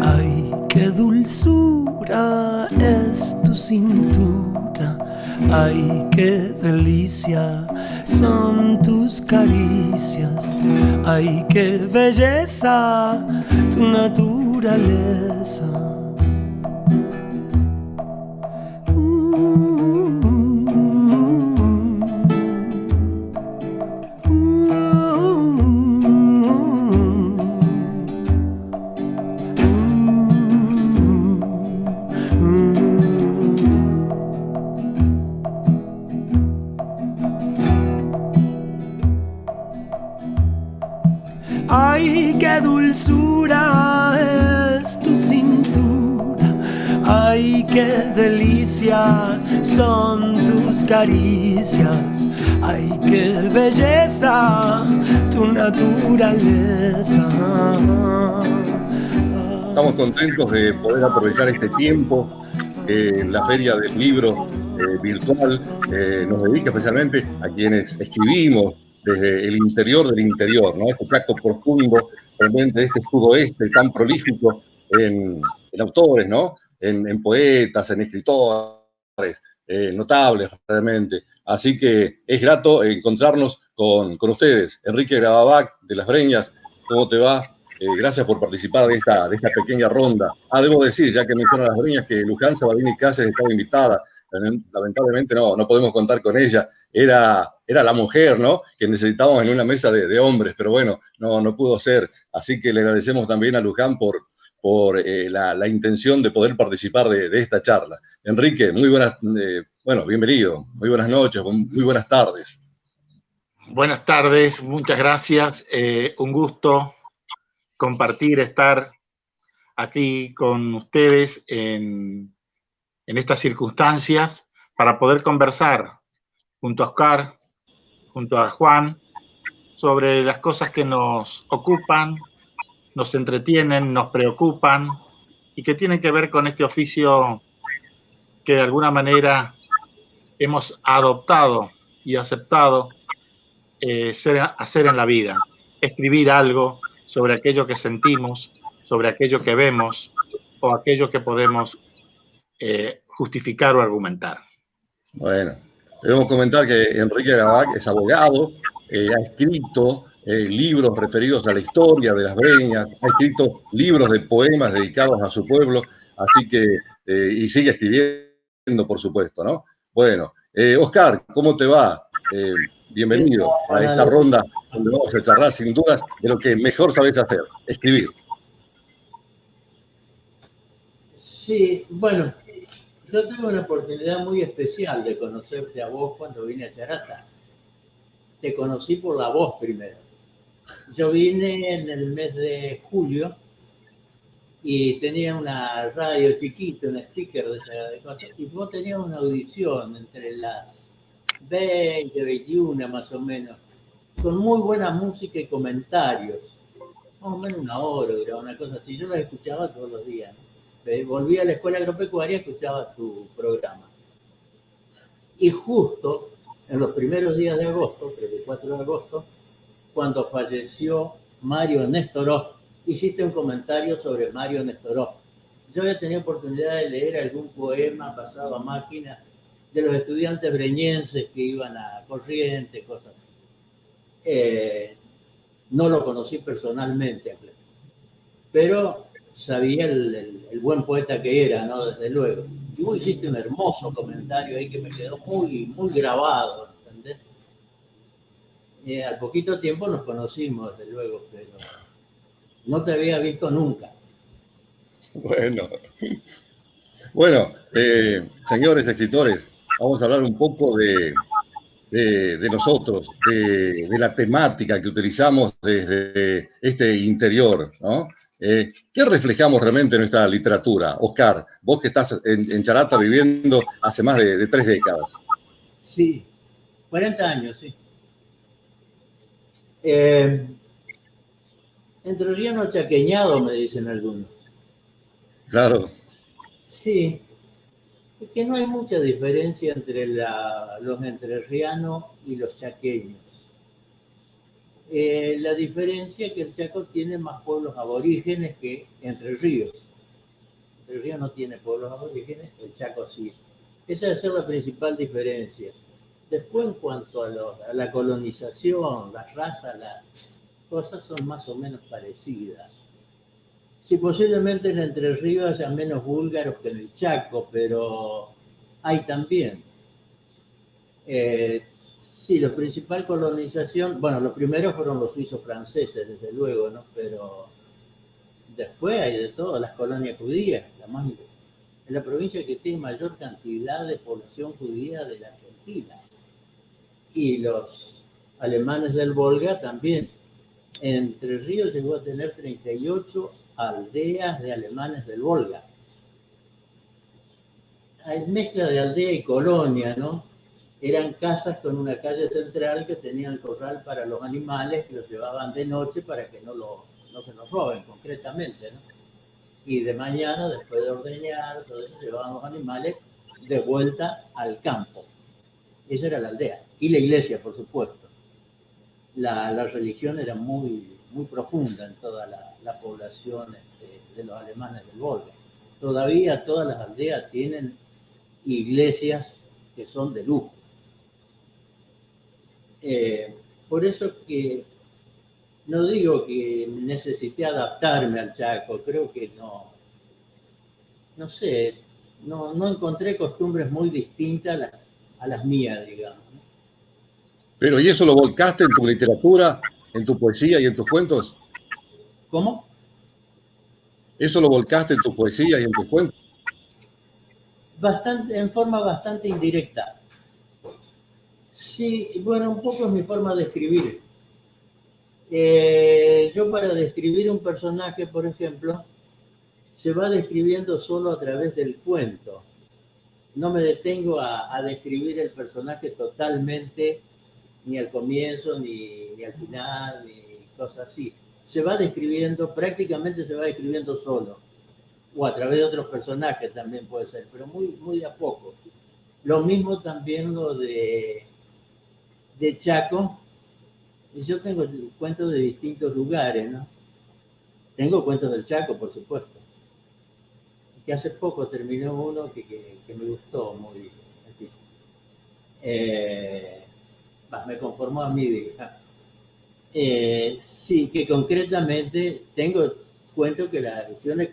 Ay, qué dulzura es tu cintura. Ay, qué delicia son tus caricias. Ay, qué belleza tu naturaleza. Ay, qué dulzura es tu cintura. Ay, qué delicia son tus caricias. Ay, qué belleza tu naturaleza. Estamos contentos de poder aprovechar este tiempo en la Feria del Libro virtual. Nos dedica especialmente a quienes escribimos desde el interior del interior, ¿no? Este Chaco profundo, realmente este sudoeste tan prolífico en autores, ¿no? En poetas, en escritores, notables realmente. Así que es grato encontrarnos con ustedes. Enrique Grababac de Las Breñas, ¿cómo te va? Gracias por participar de esta pequeña ronda. Debo decir, ya que mencionan Las Breñas, que Luján Sabadini Cáceres estaba invitada. Lamentablemente no podemos contar con ella. Era la mujer, ¿no? Que necesitábamos en una mesa de hombres, pero bueno, no pudo ser. Así que le agradecemos también a Luján por la intención de poder participar de esta charla. Enrique, muy buenas, bienvenido. Muy buenas noches, muy buenas tardes. Buenas tardes, muchas gracias. Un gusto compartir, estar aquí con ustedes en estas circunstancias para poder conversar junto a Oscar, junto a Juan, sobre las cosas que nos ocupan, nos entretienen, nos preocupan y que tienen que ver con este oficio que de alguna manera hemos adoptado y aceptado hacer en la vida. Escribir algo sobre aquello que sentimos, sobre aquello que vemos o aquello que podemos justificar o argumentar. Bueno, debemos comentar que Enrique Grabac es abogado, ha escrito libros referidos a la historia de Las Breñas, ha escrito libros de poemas dedicados a su pueblo, así que, y sigue escribiendo, por supuesto, ¿no? Bueno, Oscar, ¿cómo te va? Bienvenido a esta ronda donde vamos a charlar sin dudas de lo que mejor sabes hacer, escribir. Sí, bueno, yo tuve una oportunidad muy especial de conocerte a vos cuando vine a Charata. Te conocí por la voz primero. Yo vine en el mes de julio y tenía una radio chiquita, un speaker de cosas, y vos tenías una audición entre las 20, 21 más o menos, con muy buena música y comentarios. Más o menos una hora, era una cosa así. Yo los escuchaba todos los días, ¿no? Volví a la escuela agropecuaria y escuchaba tu programa. Y justo en los primeros días de agosto, 3 y 4 de agosto, cuando falleció Mario Nestorov, hiciste un comentario sobre Mario Nestorov. Yo había tenido oportunidad de leer algún poema pasado a máquina de los estudiantes breñenses que iban a Corrientes, cosas. No lo conocí personalmente, pero sabía el buen poeta que era, ¿no? Desde luego. Y vos hiciste un hermoso comentario ahí que me quedó muy grabado, ¿entendés? Al poquito tiempo nos conocimos, desde luego, pero no te había visto nunca. Bueno, señores escritores, vamos a hablar un poco de nosotros, de la temática que utilizamos desde este interior, ¿no? ¿Qué reflejamos realmente en nuestra literatura? Oscar, vos que estás en Charata viviendo hace más de 3 décadas. Sí, 40 años, sí. Entrerriano chaqueñado, me dicen algunos. Claro. Sí, es que no hay mucha diferencia entre los entrerrianos y los chaqueños. La diferencia es que el Chaco tiene más pueblos aborígenes que Entre Ríos. Entre Ríos no tiene pueblos aborígenes, el Chaco sí. Esa debe ser la principal diferencia. Después, en cuanto a la colonización, las razas, las cosas son más o menos parecidas. Sí, posiblemente en Entre Ríos haya menos búlgaros que en el Chaco, pero hay también. Sí, la principal colonización, bueno, los primeros fueron los suizos franceses, desde luego, ¿no? Pero después hay de todo, las colonias judías, es la provincia que tiene mayor cantidad de población judía de la Argentina. Y los alemanes del Volga también. Entre Ríos llegó a tener 38 aldeas de alemanes del Volga. Hay mezcla de aldea y colonia, ¿no? Eran casas con una calle central que tenían el corral para los animales, que los llevaban de noche para que no se los roben concretamente, ¿no? Y de mañana, después de ordeñar, todo eso, llevaban los animales de vuelta al campo. Esa era la aldea. Y la iglesia, por supuesto. La religión era muy, muy profunda en toda la población de los alemanes del Volga. Todavía todas las aldeas tienen iglesias que son de lujo. Por eso que no digo que necesité adaptarme al Chaco, creo que no sé, no encontré costumbres muy distintas a las mías, digamos. Pero, ¿y eso lo volcaste en tu literatura, en tu poesía y en tus cuentos? ¿Cómo? ¿Eso lo volcaste en tu poesía y en tus cuentos? En forma bastante indirecta. Sí, bueno, un poco es mi forma de escribir. Yo para describir un personaje, por ejemplo, se va describiendo solo a través del cuento. No me detengo a describir el personaje totalmente, ni al comienzo, ni al final, ni cosas así. Prácticamente se va describiendo solo. O a través de otros personajes también puede ser, pero muy, muy de a poco. Lo mismo también lo de Chaco. Yo tengo cuentos de distintos lugares, ¿no? Tengo cuentos del Chaco, por supuesto. Que hace poco terminó uno que me gustó muy bien. Me conformó a mí, digamos. Sí, que concretamente tengo cuento que las acciones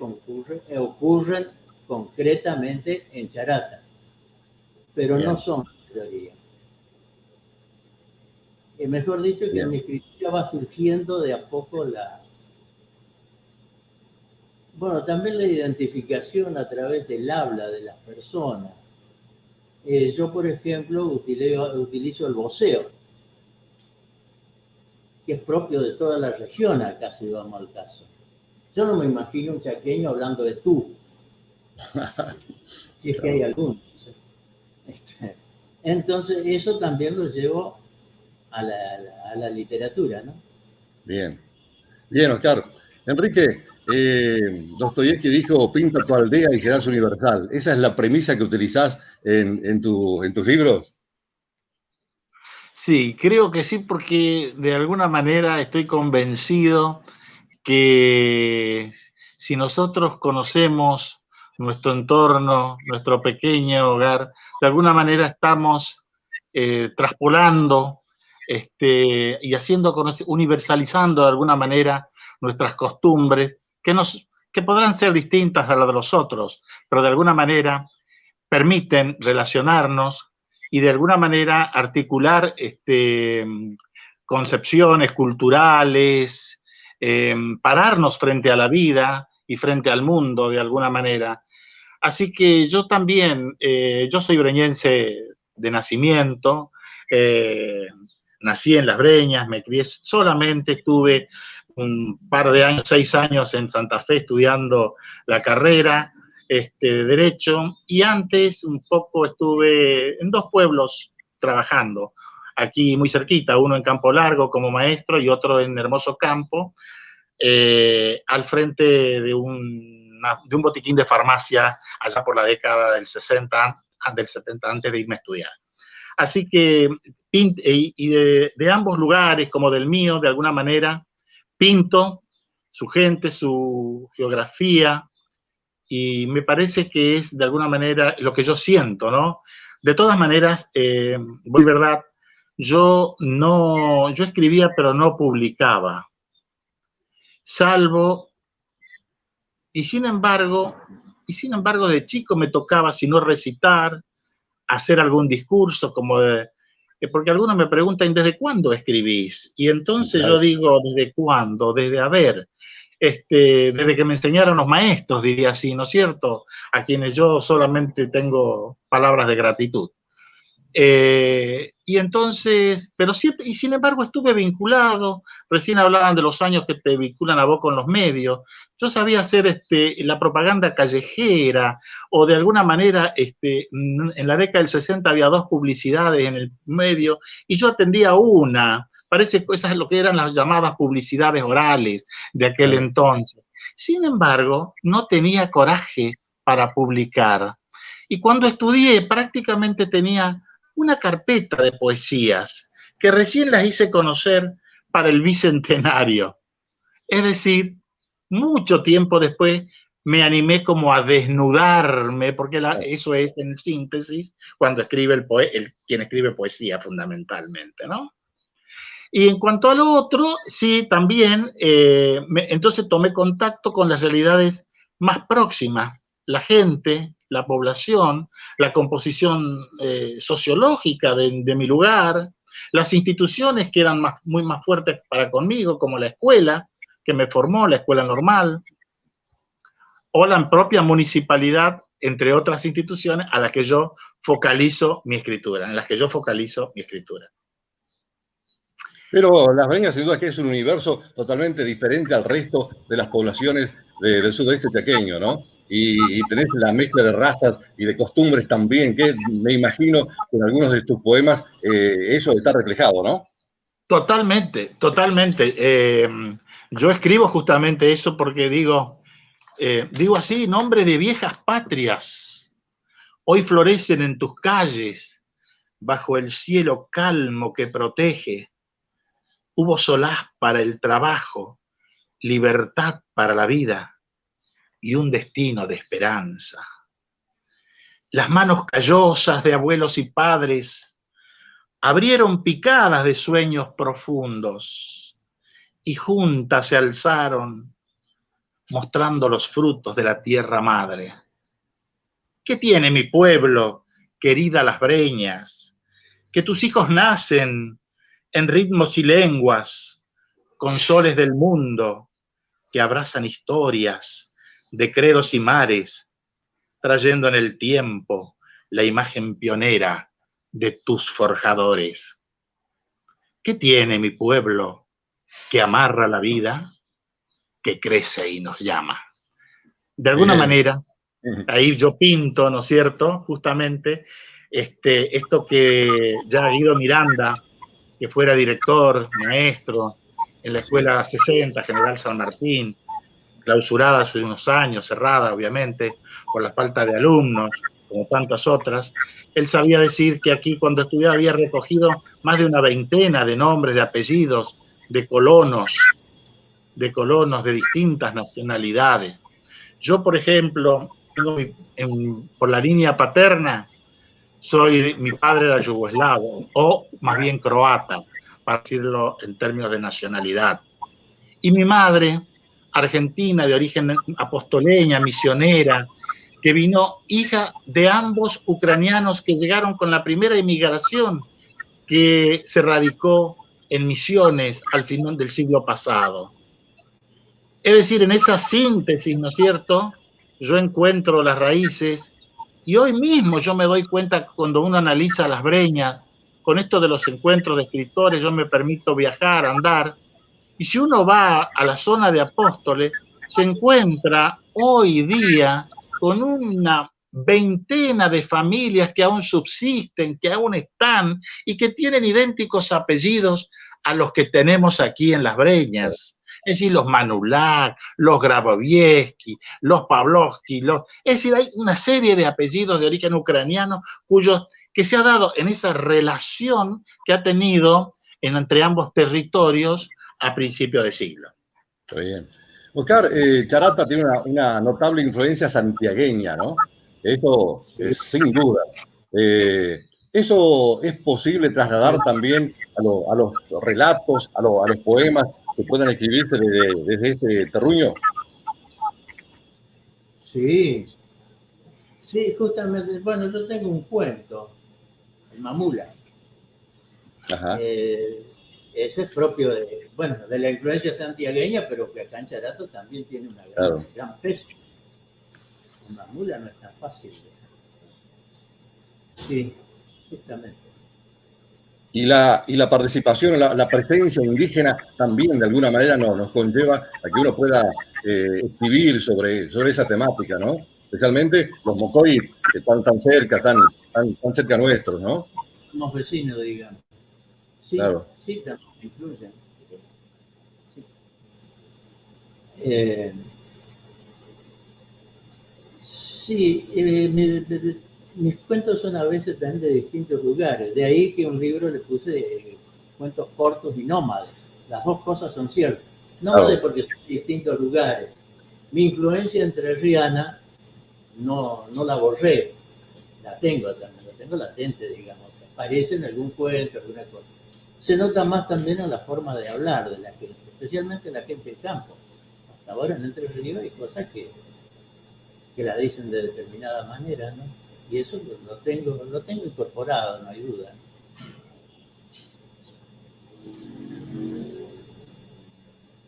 ocurren concretamente en Charata, pero Bien. no son la mayoría. Mejor dicho, que en mi escritura va surgiendo de a poco también la identificación a través del habla de las personas. Yo, por ejemplo, utilizo el voceo, que es propio de toda la región, acá si vamos al caso. Yo no me imagino un chaqueño hablando de tú, si es que hay algunos. Entonces, eso también lo llevo a la literatura, ¿no? Bien. Bien, Oscar. Enrique, Dostoyevsky dijo, pinta tu aldea y serás universal. ¿Esa es la premisa que utilizás en tus libros? Sí, creo que sí, porque de alguna manera estoy convencido que si nosotros conocemos nuestro entorno, nuestro pequeño hogar, de alguna manera estamos traspolando y universalizando de alguna manera nuestras costumbres, que podrán ser distintas a las de los otros, pero de alguna manera permiten relacionarnos y de alguna manera articular concepciones culturales, pararnos frente a la vida y frente al mundo de alguna manera. Así que yo también, yo soy breñense de nacimiento, nací en Las Breñas, me crié solamente, estuve un par de años, 6 años en Santa Fe estudiando la carrera de Derecho, y antes un poco estuve en 2 pueblos trabajando, aquí muy cerquita, uno en Campo Largo como maestro y otro en Hermoso Campo, al frente de un botiquín de farmacia allá por la década del 60, del 70, antes de irme a estudiar. Así que, y de ambos lugares, como del mío, de alguna manera, pinto su gente, su geografía, y me parece que es de alguna manera lo que yo siento, ¿no? De todas maneras, voy verdad, yo escribía pero no publicaba, salvo, y sin embargo de chico me tocaba, si no recitar, hacer algún discurso, porque algunos me preguntan, ¿desde cuándo escribís? Y entonces Claro. yo digo, ¿desde cuándo? Desde que me enseñaron los maestros, diría así, ¿no es cierto? A quienes yo solamente tengo palabras de gratitud. Y entonces, pero siempre, y sin embargo estuve vinculado, recién hablaban de los años que te vinculan a vos con los medios, yo sabía hacer la propaganda callejera, o de alguna manera, en la década del 60 había 2 publicidades en el medio, y yo atendía una, parece que esas es lo que eran las llamadas publicidades orales de aquel entonces. Sin embargo, no tenía coraje para publicar, y cuando estudié prácticamente tenía una carpeta de poesías que recién las hice conocer para el bicentenario. Es decir, mucho tiempo después me animé como a desnudarme, porque eso es en síntesis cuando escribe quien escribe poesía fundamentalmente, ¿no? Y en cuanto al otro, sí, también, entonces tomé contacto con las realidades más próximas, la gente, la población, la composición sociológica de mi lugar, las instituciones que eran muy más fuertes para conmigo, como la escuela, que me formó, la escuela normal, o la propia municipalidad, entre otras instituciones, a las que yo focalizo mi escritura, en las que yo focalizo mi escritura. Pero Las Breñas, sin duda, que es un universo totalmente diferente al resto de las poblaciones del sudeste chaqueño, ¿no? Y tenés la mezcla de razas y de costumbres también, que me imagino que en algunos de tus poemas eso está reflejado, ¿no? Totalmente, totalmente. Yo escribo justamente eso porque digo así, nombre de viejas patrias, hoy florecen en tus calles, bajo el cielo calmo que protege. Hubo solaz para el trabajo, libertad para la vida y un destino de esperanza. Las manos callosas de abuelos y padres abrieron picadas de sueños profundos y juntas se alzaron mostrando los frutos de la tierra madre. ¿Qué tiene mi pueblo, querida Las Breñas? Que tus hijos nacen en ritmos y lenguas, con soles del mundo, que abrazan historias de credos y mares, trayendo en el tiempo la imagen pionera de tus forjadores. ¿Qué tiene mi pueblo que amarra la vida, que crece y nos llama? De alguna manera, ahí yo pinto, ¿no es cierto?, justamente esto que ya Guido Miranda, que fuera director, maestro, en la escuela 60, General San Martín, clausurada hace unos años, cerrada obviamente, por la falta de alumnos, como tantas otras, él sabía decir que aquí cuando estudiaba había recogido más de una veintena de nombres, de apellidos, de colonos de distintas nacionalidades. Yo, por ejemplo, por la línea paterna, mi padre era yugoslavo, o más bien croata, para decirlo en términos de nacionalidad. Y mi madre, argentina, de origen apostoleña, misionera, que vino hija de ambos ucranianos que llegaron con la primera inmigración que se radicó en Misiones al final del siglo pasado. Es decir, en esa síntesis, ¿no es cierto?, yo encuentro las raíces, y hoy mismo yo me doy cuenta cuando uno analiza Las Breñas, con esto de los encuentros de escritores, yo me permito viajar, andar, y si uno va a la zona de Apóstoles, se encuentra hoy día con una veintena de familias que aún subsisten, que aún están, y que tienen idénticos apellidos a los que tenemos aquí en Las Breñas. Es decir, los Manulac, los Grabovieski, los Pavlovsky, es decir, hay una serie de apellidos de origen ucraniano que se ha dado en esa relación que ha tenido entre ambos territorios a principios de siglo. Está bien. Oscar, Charata tiene una notable influencia santiagueña, ¿no? Eso es sin duda. ¿Eso es posible trasladar también a los relatos, a los poemas que puedan escribirse desde este terruño? Sí, sí, justamente. Bueno, yo tengo un cuento, el Mamula. Ajá. Ese es propio de la influencia santiagueña, pero que acá en Charato también tiene una gran peso. El Mamula no es tan fácil. Sí, justamente. Y la participación, la presencia indígena también de alguna manera nos conlleva a que uno pueda escribir sobre esa temática, ¿no? Especialmente los mocoí que están tan cerca nuestros, ¿no? Somos vecinos, digamos. Sí, claro. Sí, también influyen. Sí, mis cuentos son a veces también de distintos lugares. De ahí que un libro le puse cuentos cortos y nómades. Las dos cosas son ciertas. Nómades porque son de distintos lugares. Mi influencia entrerriana no la borré. La tengo latente, digamos. Aparece en algún cuento, alguna cosa. Se nota más también en la forma de hablar de la gente, especialmente la gente del campo. Hasta ahora en Entre Ríos hay cosas que la dicen de determinada manera, ¿no? Y eso lo tengo incorporado, no hay duda.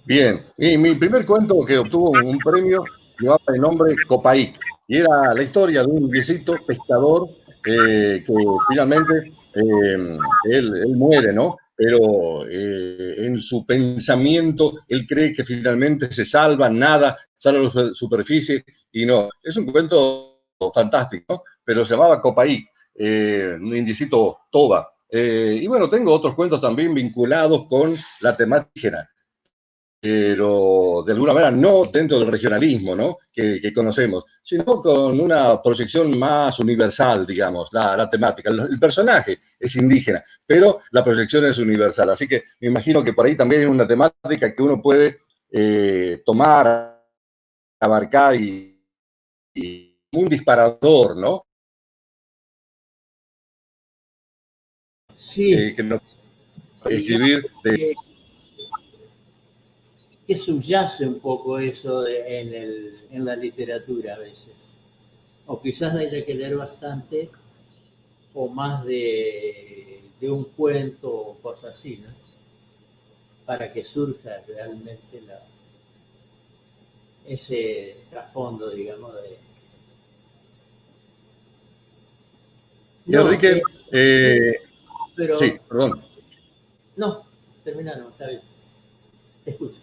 Bien, y mi primer cuento que obtuvo un premio llevaba el nombre Copaíc, y era la historia de un viejito pescador que finalmente él muere, ¿no? Pero en su pensamiento él cree que finalmente se salva, nada, sale a la superficie y no. Es un cuento fantástico, ¿no? Pero se llamaba Copaíc, un indiecito toba. Y bueno, tengo otros cuentos también vinculados con la temática, pero de alguna manera no dentro del regionalismo, ¿no? que conocemos, sino con una proyección más universal, digamos, la temática. El personaje es indígena, pero la proyección es universal. Así que me imagino que por ahí también hay una temática que uno puede tomar, abarcar y un disparador, ¿no? Sí. Que no escribir de... que subyace un poco eso en la literatura a veces. O quizás haya que leer bastante o más de un cuento o cosas así, ¿no? Para que surja realmente ese trasfondo, digamos, de... No, Enrique, pero... Sí, perdón. No, terminaron, está bien. Te escucho.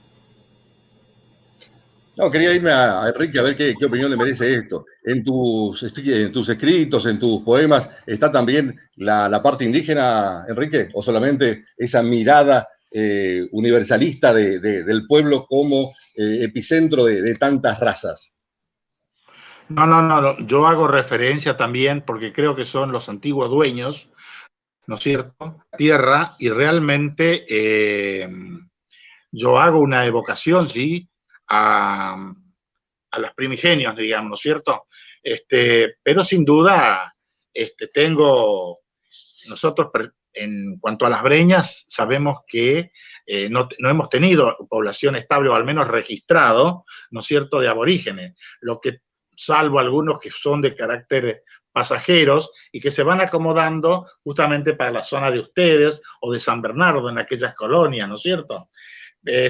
No, quería irme a Enrique a ver qué opinión le merece esto. En tus escritos, en tus poemas, ¿está también la parte indígena, Enrique? ¿O solamente esa mirada universalista del pueblo como epicentro de tantas razas? No. Yo hago referencia también, porque creo que son los antiguos dueños, ¿no es cierto?, tierra, y realmente yo hago una evocación, ¿sí?, a los primigenios, digamos, ¿no es cierto? Pero sin duda nosotros en cuanto a las breñas, sabemos que no hemos tenido población estable, o al menos registrado, ¿no es cierto?, de aborígenes, lo que, salvo algunos que son de carácter pasajeros y que se van acomodando justamente para la zona de ustedes o de San Bernardo, en aquellas colonias, ¿no es cierto?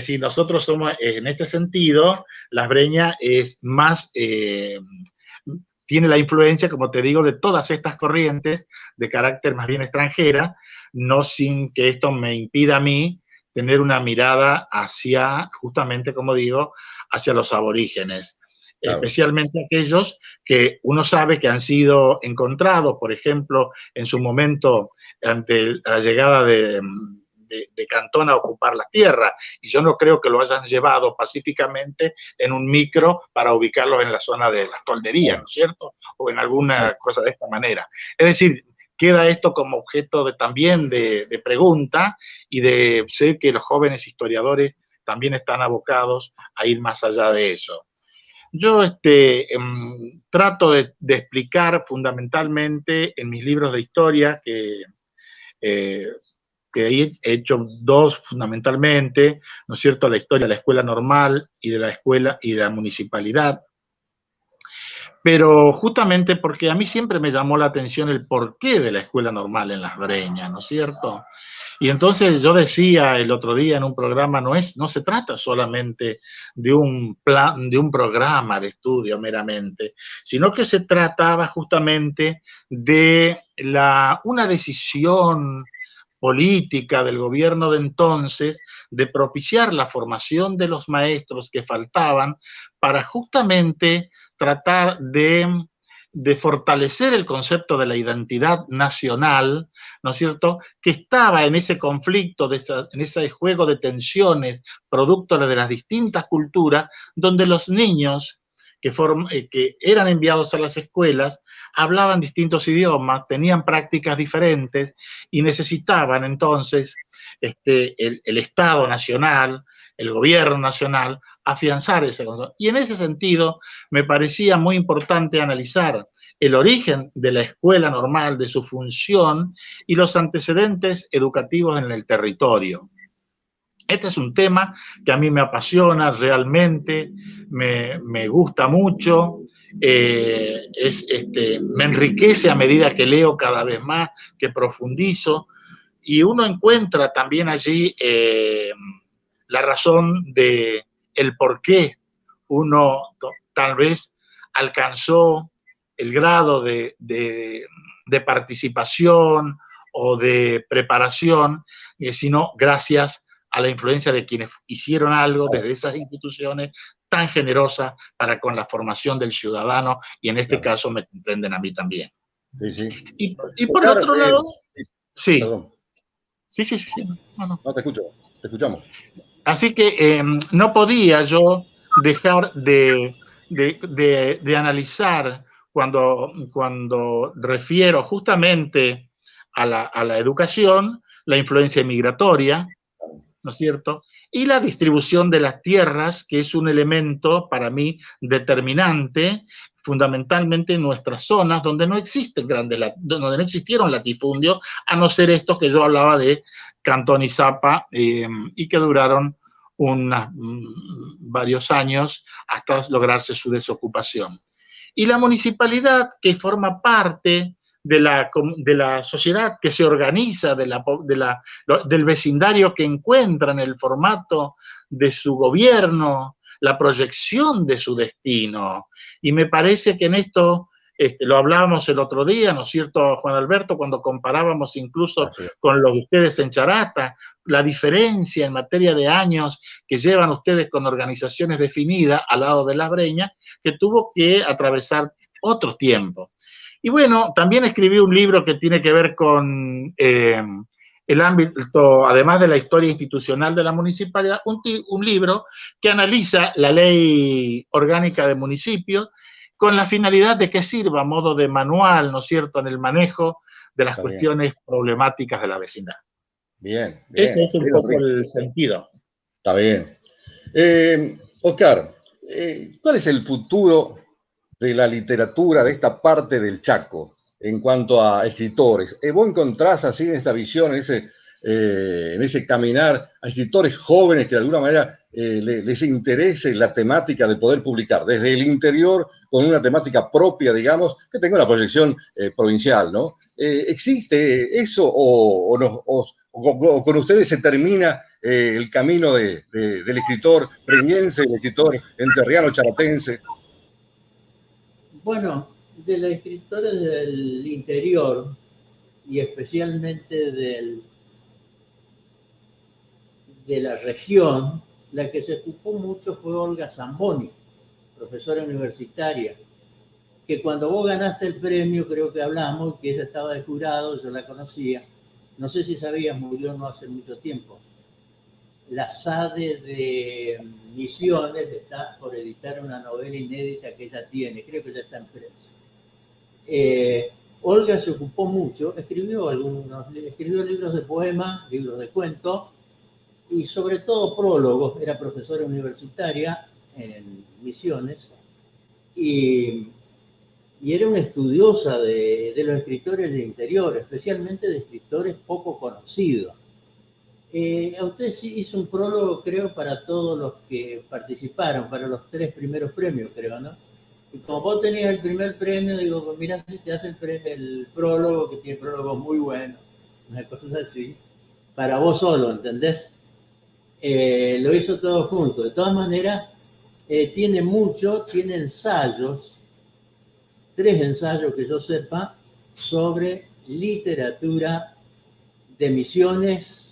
Si nosotros somos, en este sentido, las breñas es más, tiene la influencia, como te digo, de todas estas corrientes de carácter más bien extranjera, no sin que esto me impida a mí tener una mirada hacia, justamente como digo, hacia los aborígenes. Claro. Especialmente aquellos que uno sabe que han sido encontrados, por ejemplo, en su momento ante la llegada de Cantón a ocupar la tierra, y yo no creo que lo hayan llevado pacíficamente en un micro para ubicarlos en la zona de las tolderías, ¿no es cierto? O en alguna cosa de esta manera. Es decir, queda esto como objeto también de pregunta y de sé que los jóvenes historiadores también están abocados a ir más allá de eso. Yo trato de explicar fundamentalmente en mis libros de historia, que ahí he hecho dos fundamentalmente, ¿no es cierto?, la historia de la escuela normal y de la escuela y de la municipalidad. Pero justamente porque a mí siempre me llamó la atención el porqué de la escuela normal en Las Breñas, ¿no es cierto? Y entonces yo decía el otro día en un programa, no se trata solamente de un plan, de un programa de estudio meramente, sino que se trataba justamente de una decisión política del gobierno de entonces de propiciar la formación de los maestros que faltaban para justamente tratar de fortalecer el concepto de la identidad nacional, ¿no es cierto?, que estaba en ese conflicto, en ese juego de tensiones, producto de las distintas culturas, donde los niños que eran enviados a las escuelas hablaban distintos idiomas, tenían prácticas diferentes y necesitaban entonces el Estado nacional, el gobierno nacional, afianzar ese concepto. Y en ese sentido me parecía muy importante analizar el origen de la escuela normal, de su función y los antecedentes educativos en el territorio. Este es un tema que a mí me apasiona realmente, me gusta mucho, me enriquece a medida que leo cada vez más, que profundizo, y uno encuentra también allí la razón de el por qué uno tal vez alcanzó el grado de participación o de preparación, sino gracias a la influencia de quienes hicieron algo desde esas instituciones tan generosas para con la formación del ciudadano, y en este caso me comprenden a mí también. Sí, sí. Y por el otro lado, sí. Perdón. Sí. No, te escucho, te escuchamos. Así que no podía yo dejar de analizar cuando refiero justamente a la educación, la influencia migratoria, ¿no es cierto?, y la distribución de las tierras, que es un elemento para mí determinante, fundamentalmente en nuestras zonas donde no donde no existieron latifundios, a no ser estos que yo hablaba de Cantón y Zapa, y que duraron varios años hasta lograrse su desocupación. Y la municipalidad, que forma parte de la sociedad que se organiza, del vecindario que encuentra en el formato de su gobierno la proyección de su destino. Y me parece que en esto, lo hablábamos el otro día, ¿no es cierto, Juan Alberto?, cuando comparábamos incluso con los de ustedes en Charata, la diferencia en materia de años que llevan ustedes con organizaciones definidas al lado de Las Breñas, que tuvo que atravesar otro tiempo. Y bueno, también escribí un libro que tiene que ver con el ámbito, además de la historia institucional de la municipalidad, un libro que analiza la ley orgánica de municipios con la finalidad de que sirva a modo de manual, ¿no es cierto?, en el manejo de las cuestiones problemáticas de la vecindad. Bien. Ese es un poco el sentido. Está bien. Oscar, ¿cuál es el futuro de la literatura de esta parte del Chaco en cuanto a escritores? ¿Vos encontrás así en esta visión, en ese caminar, a escritores jóvenes que de alguna manera les interese la temática de poder publicar desde el interior con una temática propia, digamos, que tenga una proyección provincial, ¿no? ¿Existe eso o con ustedes se termina el camino del escritor breñense, el escritor entrerriano, charatense? Bueno, de los escritores del interior y especialmente de la región, la que se ocupó mucho fue Olga Zamboni, profesora universitaria, que cuando vos ganaste el premio, creo que hablamos, que ella estaba de jurado, yo la conocía, no sé si sabías, murió no hace mucho tiempo. La SADE de Misiones está por editar una novela inédita que ella tiene, creo que ya está en prensa. Olga se ocupó mucho, escribió libros de poemas, libros de cuentos y sobre todo prólogos. Era profesora universitaria en Misiones y era una estudiosa de los escritores del interior, especialmente de escritores poco conocidos. Usted hizo un prólogo, creo, para todos los que participaron, para los 3 primeros premios, creo, ¿no? Y como vos tenías el primer premio, digo, pues mirá si te hace el prólogo, que tiene prólogos muy buenos, una cosa así, para vos solo, ¿entendés? Lo hizo todo junto. De todas maneras, tiene ensayos, 3 ensayos que yo sepa, sobre literatura de Misiones,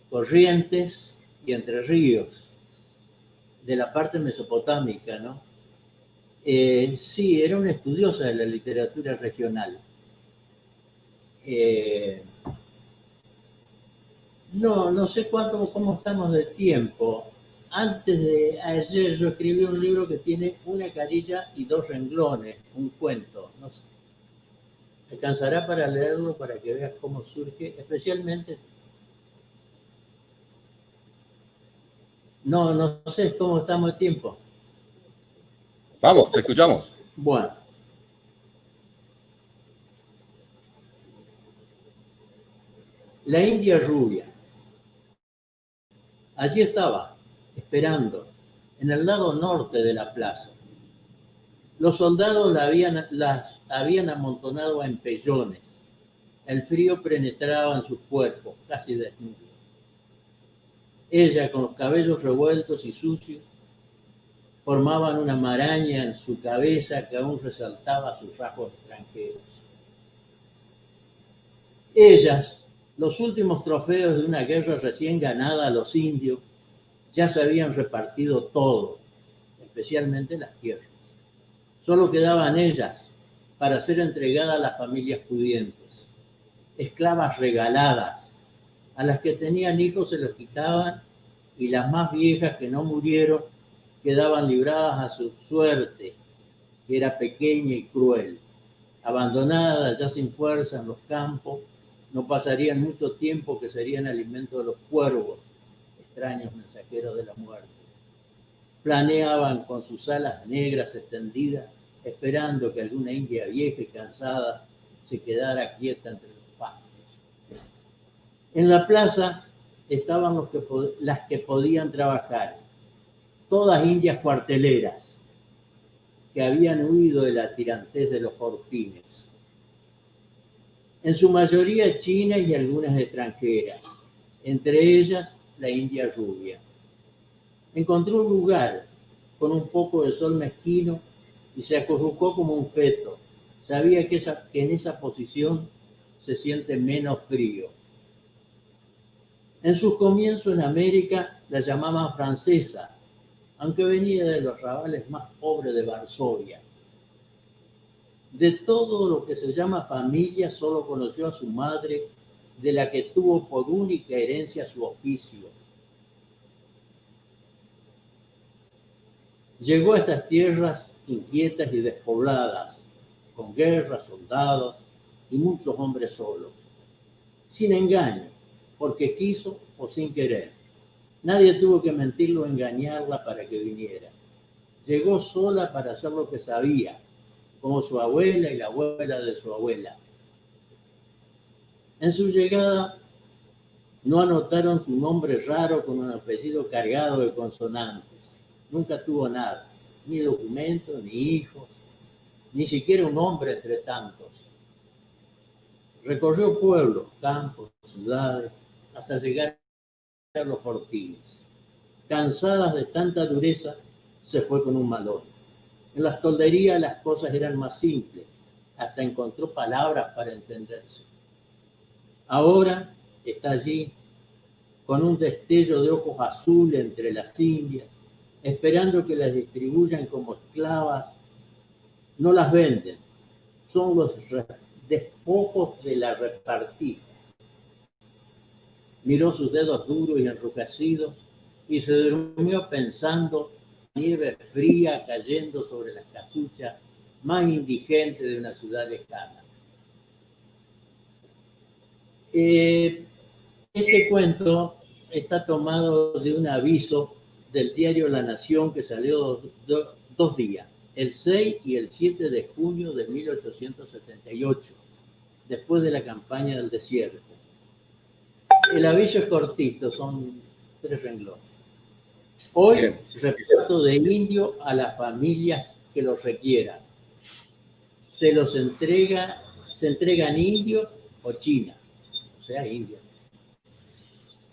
Corrientes y Entre Ríos, de la parte mesopotámica, ¿no? Sí, era una estudiosa de la literatura regional. No sé cómo estamos de tiempo. Antes de ayer yo escribí un libro que tiene una carilla y 2 renglones, un cuento. No sé. ¿Me alcanzará para leerlo para que veas cómo surge? Especialmente... No sé cómo estamos de tiempo. Vamos, te escuchamos. Bueno. La India rubia. Allí estaba, esperando, en el lado norte de la plaza. Los soldados las habían amontonado a empellones. El frío penetraba en sus cuerpos, casi desnudos. Ella, con los cabellos revueltos y sucios, formaban una maraña en su cabeza que aún resaltaba sus rasgos extranjeros. Ellas, los últimos trofeos de una guerra recién ganada a los indios, ya se habían repartido todo, especialmente las tierras. Solo quedaban ellas para ser entregadas a las familias pudientes, esclavas regaladas. A las que tenían hijos se los quitaban y las más viejas que no murieron quedaban libradas a su suerte, que era pequeña y cruel. Abandonadas ya sin fuerza en los campos, no pasarían mucho tiempo que serían alimento de los cuervos, extraños mensajeros de la muerte. Planeaban con sus alas negras extendidas, esperando que alguna india vieja y cansada se quedara quieta entre los pastos. En la plaza estaban las que podían trabajar, todas indias cuarteleras, que habían huido de la tirantez de los fortines. En su mayoría chinas y algunas extranjeras, entre ellas la india rubia. Encontró un lugar con un poco de sol mezquino y se acurrucó como un feto. Sabía que en esa posición se siente menos frío. En sus comienzos en América la llamaban francesa, aunque venía de los arrabales más pobres de Varsovia. De todo lo que se llama familia, solo conoció a su madre, de la que tuvo por única herencia su oficio. Llegó a estas tierras inquietas y despobladas, con guerras, soldados y muchos hombres solos, sin engaño, porque quiso o sin querer. Nadie tuvo que mentirlo o engañarla para que viniera. Llegó sola para hacer lo que sabía, como su abuela y la abuela de su abuela. En su llegada no anotaron su nombre raro con un apellido cargado de consonantes. Nunca tuvo nada, ni documento, ni hijos, ni siquiera un hombre entre tantos. Recorrió pueblos, campos, ciudades, hasta llegar a los fortines. Cansadas de tanta dureza, se fue con un malón. En las tolderías las cosas eran más simples, hasta encontró palabras para entenderse. Ahora está allí, con un destello de ojos azules entre las indias, esperando que las distribuyan como esclavas. No las venden, son los despojos de la repartija. Miró sus dedos duros y enrojecidos y se durmió pensando en la nieve fría cayendo sobre las casuchas más indigentes de una ciudad lejana. Ese cuento está tomado de un aviso del diario La Nación que salió dos días, el 6 y el 7 de junio de 1878, después de la campaña del desierto. El aviso es cortito, son 3 renglones. Hoy, reparto de indio a las familias que los requieran. Se entregan indios o China, o sea, India.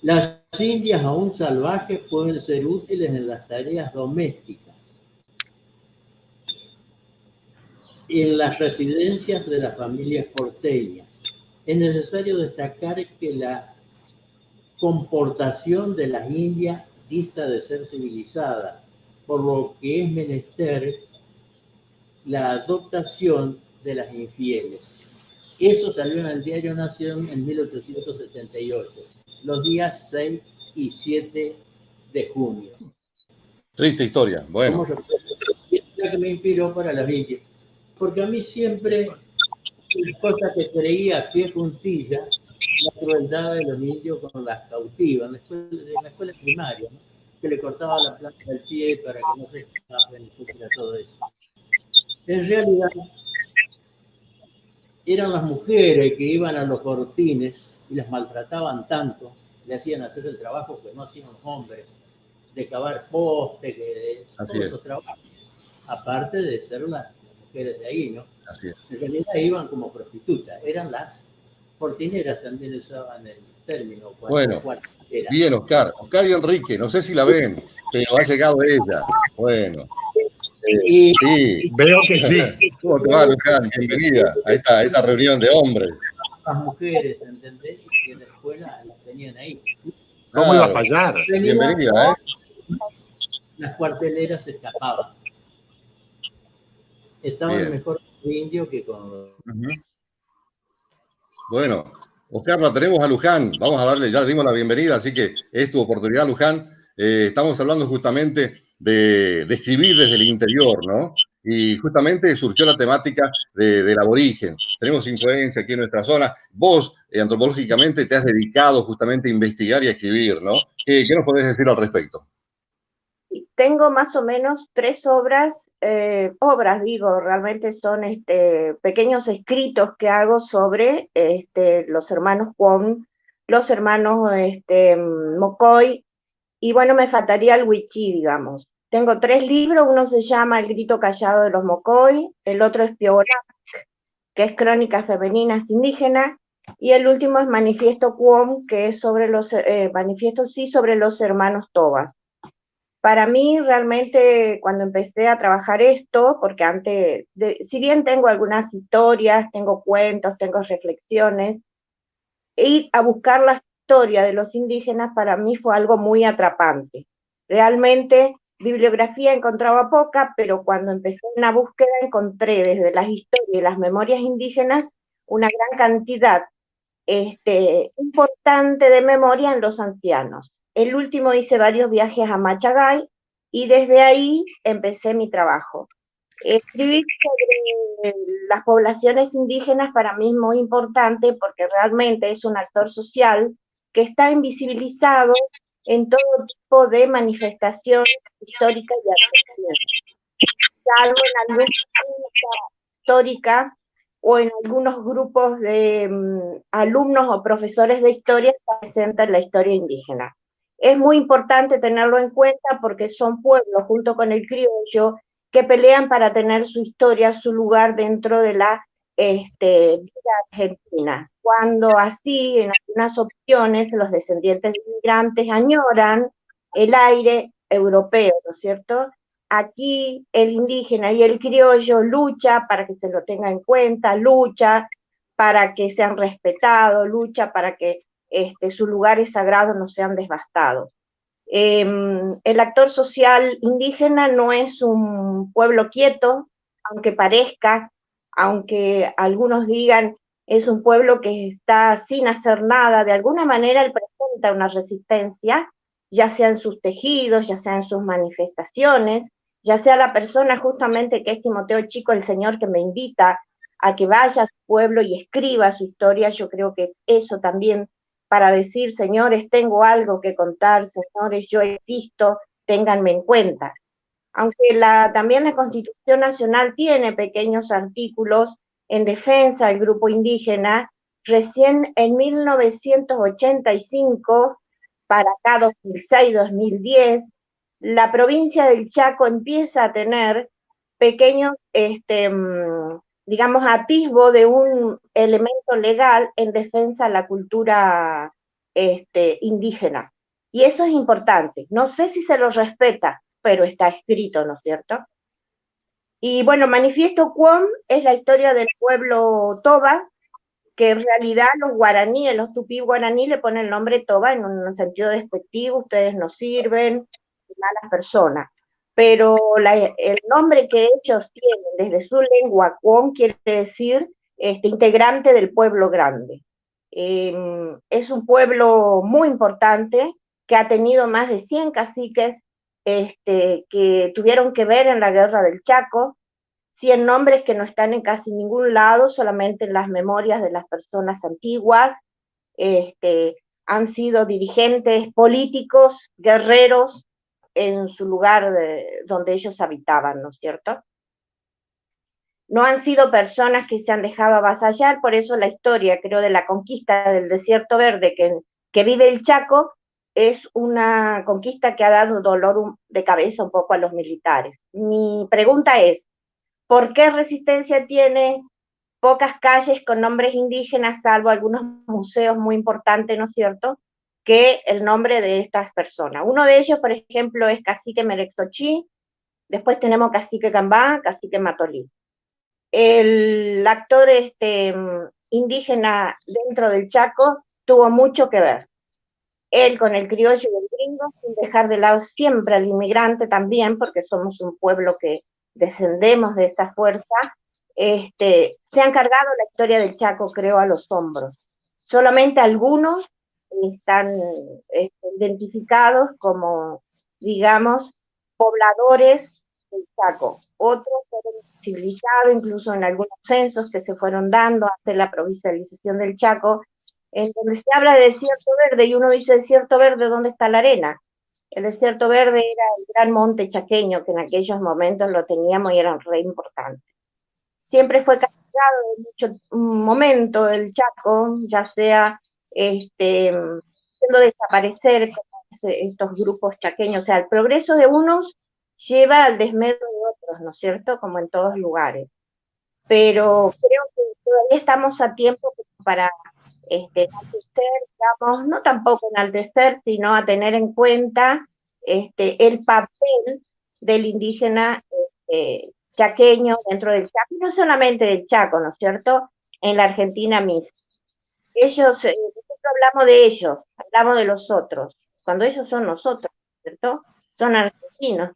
Las indias aún salvajes pueden ser útiles en las tareas domésticas, en las residencias de las familias porteñas. Es necesario destacar que la comportación de las indias dista de ser civilizada, por lo que es menester la adoptación de las infieles. Eso salió en el diario Nación en 1878, los días 6 y 7 de junio. Triste historia, bueno. Es la que me inspiró para las indias, porque a mí siempre, cosa que creía a pie juntilla, la crueldad de los indios con las cautivas, en la escuela primaria, ¿no? Que le cortaba la planta del pie para que no se escapen, todo eso. En realidad, eran las mujeres que iban a los fortines y las maltrataban tanto, le hacían hacer el trabajo que no hacían los hombres, de cavar postes, de todos esos trabajos, aparte de ser las mujeres de ahí, ¿no? Así es. En realidad iban como prostitutas, eran las fortineras, también usaban el término. Bueno, bien, Oscar y Enrique, no sé si la ven, pero ha llegado ella. Bueno. Sí, veo que sí. ¿Cómo te va, Luján? Bienvenida a esta reunión de hombres. Las mujeres, ¿entendés? Y en la escuela las tenían ahí. ¿Cómo iba a fallar? Bienvenida, Las cuarteleras se escapaban. Estaban mejor con indio que con los... Bueno, Oscar, la tenemos a Luján. Vamos a darle, ya le dimos la bienvenida, así que es tu oportunidad, Luján. Estamos hablando justamente de escribir desde el interior, ¿no? Y justamente surgió la temática del aborigen. Tenemos influencia aquí en nuestra zona. Vos, antropológicamente, te has dedicado justamente a investigar y a escribir, ¿no? ¿Qué nos podés decir al respecto? Tengo más o menos 3 obras, realmente son pequeños escritos que hago sobre los hermanos Cuom, los hermanos Mocoy, y bueno, me faltaría el Wichí, digamos. Tengo 3 libros, uno se llama El grito callado de los Mocoy, el otro es Piorac, que es Crónicas femeninas indígenas, y el último es Manifiesto Cuom, que es sobre los sobre los hermanos Tobas. Para mí, realmente, cuando empecé a trabajar esto, porque antes, si bien tengo algunas historias, tengo cuentos, tengo reflexiones, ir a buscar la historia de los indígenas para mí fue algo muy atrapante. Realmente, bibliografía encontraba poca, pero cuando empecé una búsqueda encontré desde las historias y las memorias indígenas una gran cantidad importante de memoria en los ancianos. El último hice varios viajes a Machagay y desde ahí empecé mi trabajo. Escribir sobre las poblaciones indígenas para mí es muy importante porque realmente es un actor social que está invisibilizado en todo tipo de manifestación histórica y artística, salvo en alguna histórica o en algunos grupos de alumnos o profesores de historia que presentan la historia indígena. Es muy importante tenerlo en cuenta porque son pueblos, junto con el criollo, que pelean para tener su historia, su lugar dentro de la vida argentina. Cuando así, en algunas opciones, los descendientes de inmigrantes añoran el aire europeo, ¿no es cierto? Aquí el indígena y el criollo lucha para que se lo tenga en cuenta, lucha para que sean respetados, lucha para que sus lugares sagrados no sean devastados. El actor social indígena no es un pueblo quieto, aunque parezca, aunque algunos digan es un pueblo que está sin hacer nada, de alguna manera él presenta una resistencia, ya sea en sus tejidos, ya sea en sus manifestaciones, ya sea la persona justamente que es Timoteo Chico, el señor que me invita a que vaya a su pueblo y escriba su historia. Yo creo que es eso también para decir, señores, tengo algo que contar, señores, yo existo, ténganme en cuenta. Aunque también la Constitución Nacional tiene pequeños artículos en defensa del grupo indígena, recién en 1985, para acá 2006-2010, la provincia del Chaco empieza a tener pequeños, digamos, atisbo de un elemento legal en defensa de la cultura indígena. Y eso es importante. No sé si se lo respeta, pero está escrito, ¿no es cierto? Y bueno, Manifiesto Cuom es la historia del pueblo Toba, que en realidad los guaraníes, los tupí guaraní le ponen el nombre Toba en un sentido despectivo, ustedes no sirven, malas personas. Pero el nombre que ellos tienen desde su lengua, Cuom, quiere decir integrante del pueblo grande. Es un pueblo muy importante que ha tenido más de 100 caciques que tuvieron que ver en la guerra del Chaco, 100 nombres que no están en casi ningún lado, solamente en las memorias de las personas antiguas. Han sido dirigentes políticos, guerreros, en su lugar donde ellos habitaban, ¿no es cierto? No han sido personas que se han dejado avasallar, por eso la historia, creo, de la conquista del Desierto Verde que vive el Chaco, es una conquista que ha dado dolor de cabeza un poco a los militares. Mi pregunta es, ¿por qué Resistencia tiene pocas calles con nombres indígenas, salvo algunos museos muy importantes, ¿no es cierto?, que el nombre de estas personas? Uno de ellos, por ejemplo, es Cacique Merexochí, después tenemos Cacique Cambá, Cacique Matolí. El actor indígena dentro del Chaco tuvo mucho que ver. Él con el criollo y el gringo, sin dejar de lado siempre al inmigrante también, porque somos un pueblo que descendemos de esa fuerza, se han cargado la historia del Chaco, creo, a los hombros. Solamente algunos están identificados como, digamos, pobladores del Chaco. Otros fueron civilizados, incluso en algunos censos que se fueron dando hasta la provincialización del Chaco, en donde se habla de desierto verde, y uno dice desierto verde, ¿dónde está la arena? El desierto verde era el gran monte chaqueño, que en aquellos momentos lo teníamos y era re importante. Siempre fue castigado en mucho momento el Chaco, ya sea haciendo desaparecer estos grupos chaqueños. O sea, el progreso de unos lleva al desmedro de otros, ¿no es cierto? Como en todos lugares. Pero creo que todavía estamos a tiempo para enaltecer, digamos, no tampoco enaltecer, sino a tener en cuenta el papel del indígena chaqueño dentro del Chaco, y no solamente del Chaco, ¿no es cierto?, en la Argentina misma. Ellos, nosotros hablamos de ellos, hablamos de los otros, cuando ellos son nosotros, ¿cierto? Son argentinos,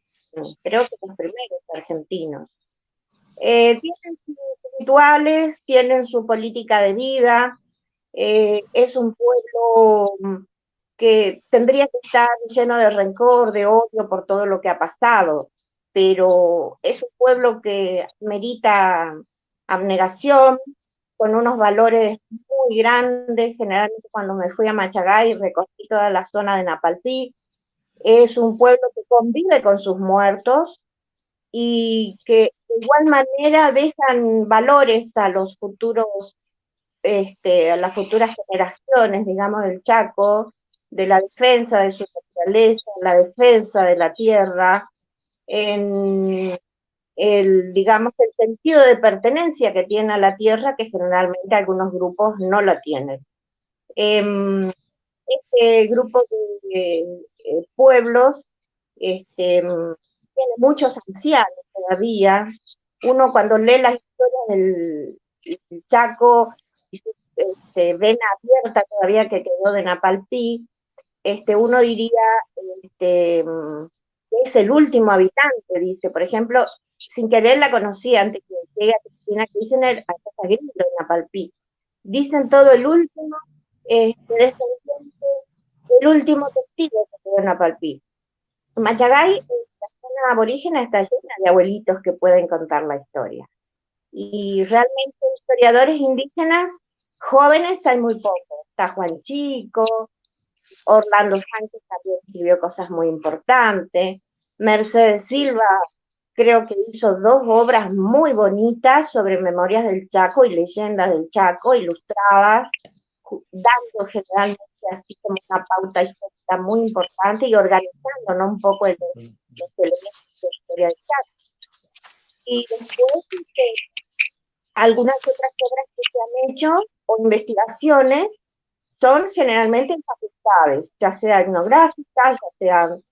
creo que los primeros argentinos. Tienen sus rituales, tienen su política de vida, es un pueblo que tendría que estar lleno de rencor, de odio por todo lo que ha pasado, pero es un pueblo que merita abnegación, con unos valores muy grandes. Generalmente cuando me fui a Machagay recorrí toda la zona de Napalpí. Es un pueblo que convive con sus muertos y que de igual manera dejan valores a los futuros, a las futuras generaciones, digamos, del Chaco, de la defensa de su naturaleza, la defensa de la tierra, en digamos, el sentido de pertenencia que tiene a la tierra, que generalmente algunos grupos no lo tienen. Este grupo de pueblos tiene muchos ancianos todavía. Uno cuando lee las historias del Chaco, vena abierta todavía que quedó de Napalpí, uno diría que es el último habitante, dice. Por ejemplo, sin querer la conocí antes que llegue a Cristina Kirchner, a Casa Grillo en Napalpí. Dicen todo el último descendiente, el último testigo que quedó en Napalpí. Machagay, la zona aborígena, está llena de abuelitos que pueden contar la historia. Y realmente historiadores indígenas jóvenes hay muy pocos. Está Juan Chico, Orlando Sánchez también escribió cosas muy importantes, Mercedes Silva creo que hizo 2 obras muy bonitas sobre memorias del Chaco y leyendas del Chaco, ilustradas, dando generalmente así como una pauta histórica muy importante y organizando, ¿no?, un poco los elementos de la historia del Chaco. Y después algunas otras obras que se han hecho o investigaciones son generalmente en facultades, ya sea etnográficas, ya sean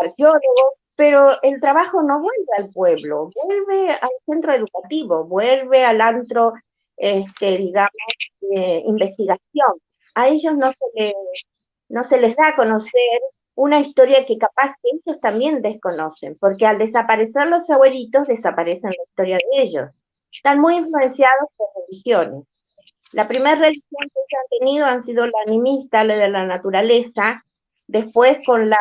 arqueólogos, pero el trabajo no vuelve al pueblo, vuelve al centro educativo, vuelve al antro, digamos, investigación. A ellos no se les da a conocer una historia que capaz que ellos también desconocen, porque al desaparecer los abuelitos, desaparecen la historia de ellos. Están muy influenciados por religiones. La primera religión que ellos han tenido han sido la animista, la de la naturaleza. Después, con la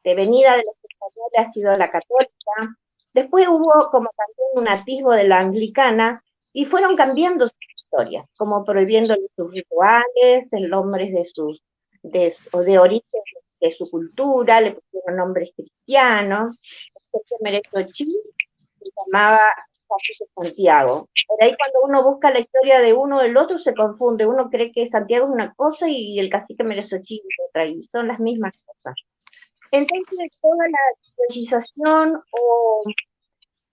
venida de los españoles, ha sido la católica. Después hubo como también un atisbo de la anglicana, y fueron cambiando sus historias, como prohibiéndole sus rituales, el nombre de origen de su cultura, le pusieron nombres cristianos. Merezochí se llamaba Cacique Santiago. Por ahí cuando uno busca la historia de uno o del otro se confunde, uno cree que Santiago es una cosa y el cacique Merezochí es otra, y son las mismas cosas. Entonces toda la historización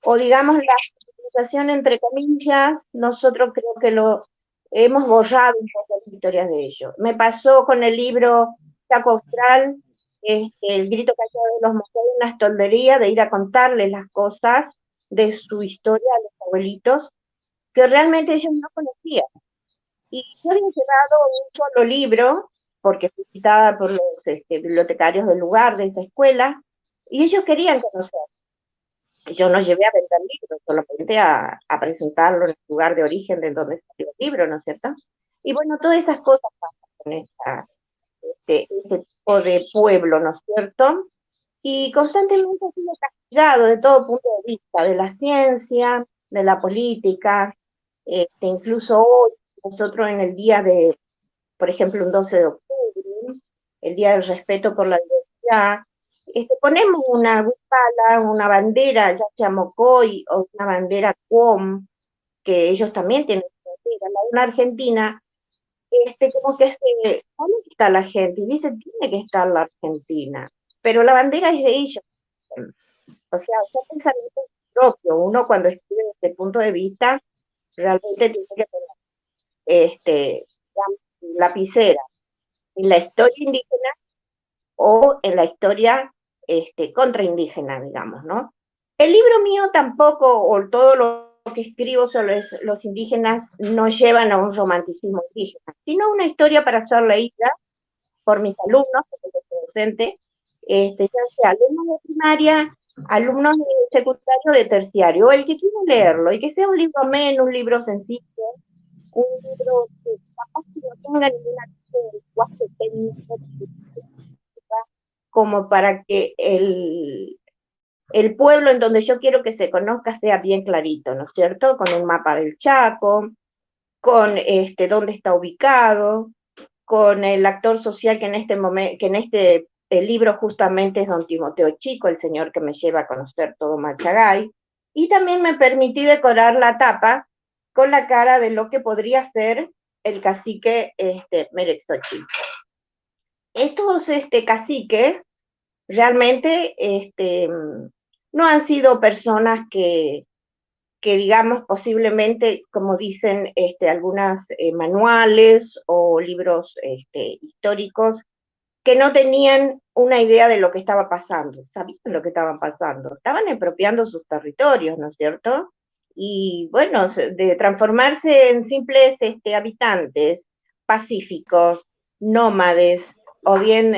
o digamos la historización entre comillas, nosotros creo que lo hemos borrado un poco las historias de ellos. Me pasó con el libro Chaco Austral, El grito callado de los mujeres en las tolderías, de ir a contarles las cosas de su historia a los abuelitos, que realmente ellos no conocían. Y yo había llevado un solo libro, porque fui citada por los bibliotecarios del lugar, de esa escuela, y ellos querían conocer. Yo no llevé a vender libros, solamente a presentarlo en el lugar de origen de donde salió el libro, ¿no es cierto? Y bueno, todas esas cosas pasan con este tipo de pueblo, ¿no es cierto? Y constantemente ha sido castigado de todo punto de vista, de la ciencia, de la política, incluso hoy, nosotros en el día de, por ejemplo, un 12 de octubre, el Día del Respeto por la Diversidad, ponemos una huipala, una bandera, ya sea Mocoy, o una bandera Cuom, que ellos también tienen bandera, la de una Argentina, como que ¿dónde está la gente? Y dice, tiene que estar la Argentina, pero la bandera es de ellos. O sea, son pensamientos propios. Uno cuando escribe desde el punto de vista, realmente tiene que poner lapicera en la historia indígena o en la historia contraindígena, digamos, ¿no? El libro mío tampoco, o todo lo que escribo sobre los indígenas, no llevan a un romanticismo indígena, sino una historia para ser leída por mis alumnos, porque yo soy docente, ya sea alumnos de primaria, alumnos de secundario, de terciario, o el que quiera leerlo, y que sea un libro ameno, un libro sencillo, un libro que capaz que no tenga ninguna lenguaje técnico, como para que el pueblo en donde yo quiero que se conozca sea bien clarito, ¿no es cierto? Con un mapa del Chaco, con dónde está ubicado, con el actor social que en este momento, que en el libro justamente es don Timoteo Chico, el señor que me lleva a conocer todo Machagay, y también me permití decorar la tapa con la cara de lo que podría ser el cacique Merezochí. Estos caciques realmente no han sido personas que digamos posiblemente, como dicen algunas manuales o libros históricos, que no tenían una idea de lo que estaba pasando, sabían lo que estaban pasando, estaban expropiando sus territorios, ¿no es cierto? Y bueno, de transformarse en simples habitantes pacíficos, nómades, o bien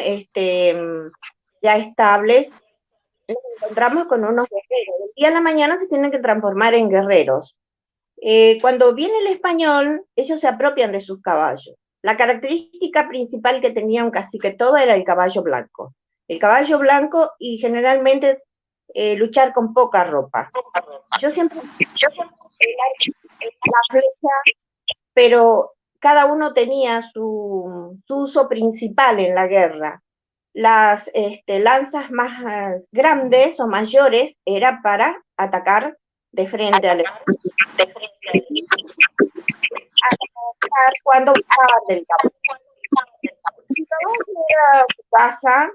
ya estables, nos encontramos con unos guerreros. Del día a la mañana se tienen que transformar en guerreros. Cuando viene el español, ellos se apropian de sus caballos. La característica principal que tenía un cacique todo era el caballo blanco. El caballo blanco y generalmente luchar con poca ropa. Yo siempre el la flecha, pero cada uno tenía su uso principal en la guerra. Las lanzas más grandes o mayores era para atacar de frente al enemigo. Cuando buscaban del campo. Si no era su casa,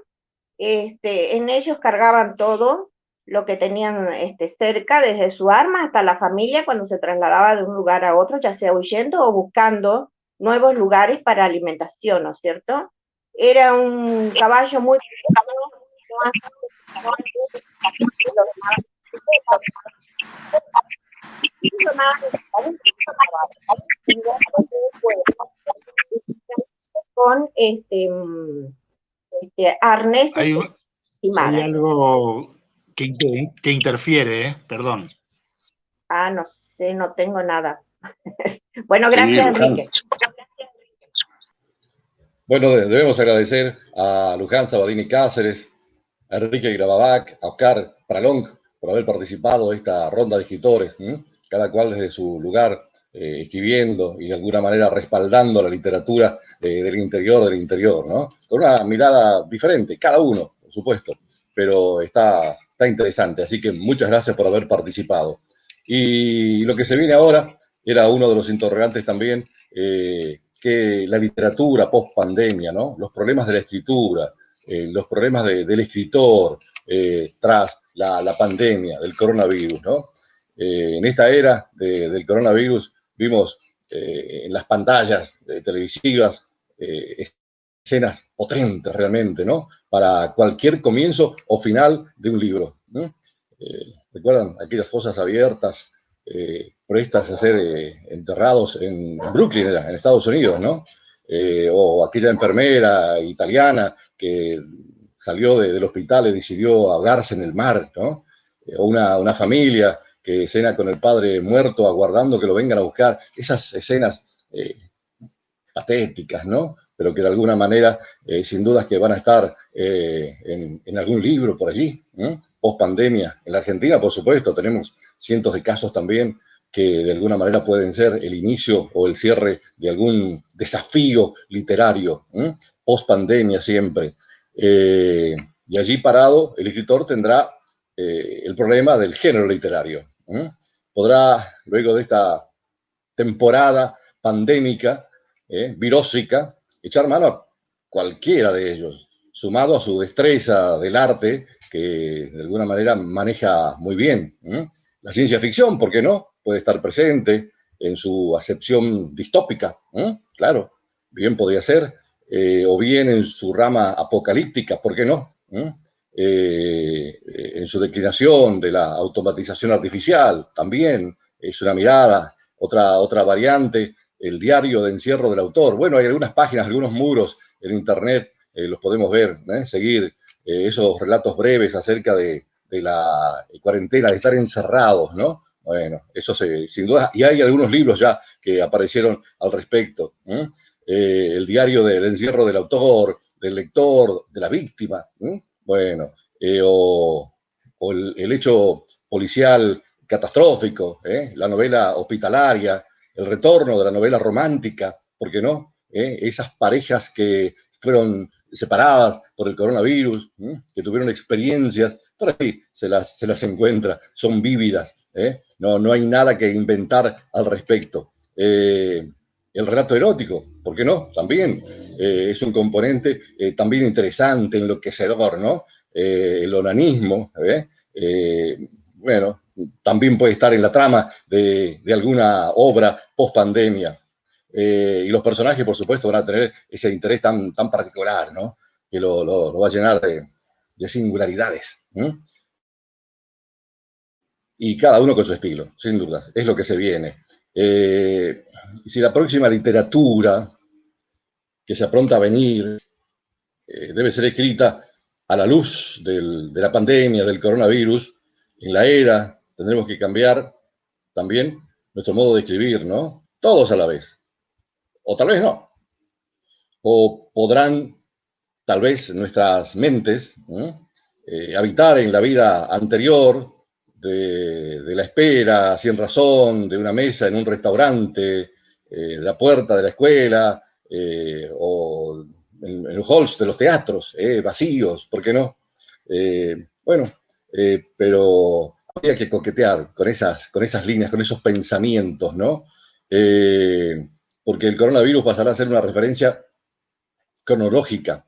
en ellos cargaban todo lo que tenían cerca, desde su arma hasta la familia cuando se trasladaba de un lugar a otro, ya sea huyendo o buscando nuevos lugares para alimentación, ¿no es cierto? Era un caballo muy con arneses Hay, y hay maras. algo que interfiere, perdón. Ah, no sé, no tengo nada. Bueno, Sí, gracias, Luján. Enrique. Bueno, debemos agradecer a Luján Sabadini Cáceres, a Enrique Gravabac, a Oscar Pralonc por haber participado de esta ronda de escritores, cada cual desde su lugar, escribiendo y de alguna manera respaldando la literatura del interior, ¿no? Con una mirada diferente, cada uno, por supuesto, pero está interesante, así que muchas gracias por haber participado. Y lo que se viene ahora era uno de los interrogantes también, que la literatura post-pandemia, ¿no? Los problemas de la escritura, los problemas del escritor tras la pandemia del coronavirus, ¿no? En esta era del coronavirus vimos en las pantallas televisivas escenas potentes realmente, ¿no? Para cualquier comienzo o final de un libro, ¿no? ¿Recuerdan aquellas fosas abiertas prestas a ser enterrados en Brooklyn, en Estados Unidos, ¿no? O aquella enfermera italiana que salió del hospital y decidió ahogarse en el mar, ¿no? O una familia que cena con el padre muerto aguardando que lo vengan a buscar. Esas escenas patéticas, ¿no? Pero que de alguna manera, sin dudas que van a estar en algún libro por allí, post pandemia. En la Argentina, por supuesto, tenemos cientos de casos también que de alguna manera pueden ser el inicio o el cierre de algún desafío literario, post pandemia siempre. Y allí parado, el escritor tendrá el problema del género literario. Podrá, luego de esta temporada pandémica, virósica, echar mano a cualquiera de ellos, sumado a su destreza del arte, que de alguna manera maneja muy bien. La ciencia ficción, ¿por qué no? Puede estar presente en su acepción distópica, claro, bien podría ser, o bien en su rama apocalíptica, ¿por qué no? En su declinación de la automatización artificial, también es una mirada, otra variante, el diario de encierro del autor. Bueno, hay algunas páginas, algunos muros en internet, los podemos ver, seguir esos relatos breves acerca de la cuarentena, de estar encerrados, ¿no? Bueno, eso sin duda, y hay algunos libros ya que aparecieron al respecto. El diario del encierro del autor, del lector, de la víctima. Bueno, o el hecho policial catastrófico, la novela hospitalaria, el retorno de la novela romántica, ¿por qué no? Esas parejas que fueron separadas por el coronavirus, que tuvieron experiencias, por ahí se las encuentra, son vívidas, no hay nada que inventar al respecto. El relato erótico, ¿por qué no? También es un componente también interesante, enloquecedor, ¿no? El onanismo, bueno, también puede estar en la trama de alguna obra post-pandemia. Y los personajes, por supuesto, van a tener ese interés tan particular, ¿no? Que lo va a llenar de singularidades. Y cada uno con su estilo, sin dudas, es lo que se viene. Si la próxima literatura que se apronta a venir debe ser escrita a la luz de la pandemia, del coronavirus, en la era tendremos que cambiar también nuestro modo de escribir, ¿no? Todos a la vez. O tal vez no. O podrán, tal vez, nuestras mentes habitar en la vida anterior de la espera, sin razón, de una mesa en un restaurante, la puerta de la escuela, o en los halls de los teatros, vacíos, ¿por qué no? Bueno, pero habría que coquetear con esas líneas, con esos pensamientos, ¿no? Porque el coronavirus pasará a ser una referencia cronológica,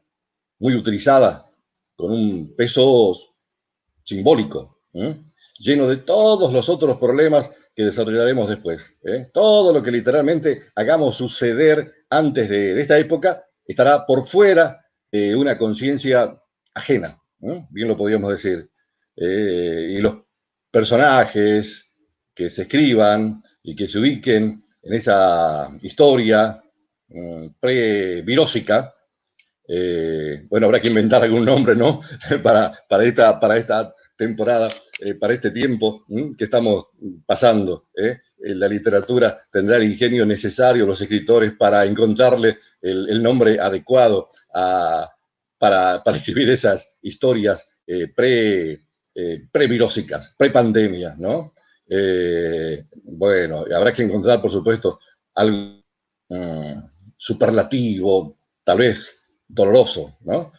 muy utilizada, con un peso simbólico, lleno de todos los otros problemas que desarrollaremos después. Todo lo que literalmente hagamos suceder antes de esta época estará por fuera de una conciencia ajena, bien lo podríamos decir. Y los personajes que se escriban y que se ubiquen en esa historia pre-virósica, bueno, habrá que inventar algún nombre, ¿no? para esta temporada, para este tiempo que estamos pasando. La literatura tendrá el ingenio necesario, los escritores, para encontrarle el nombre adecuado para escribir esas historias pre-virósicas, pre-pandemia, ¿no? Bueno, habrá que encontrar, por supuesto, algo superlativo, tal vez doloroso, ¿no?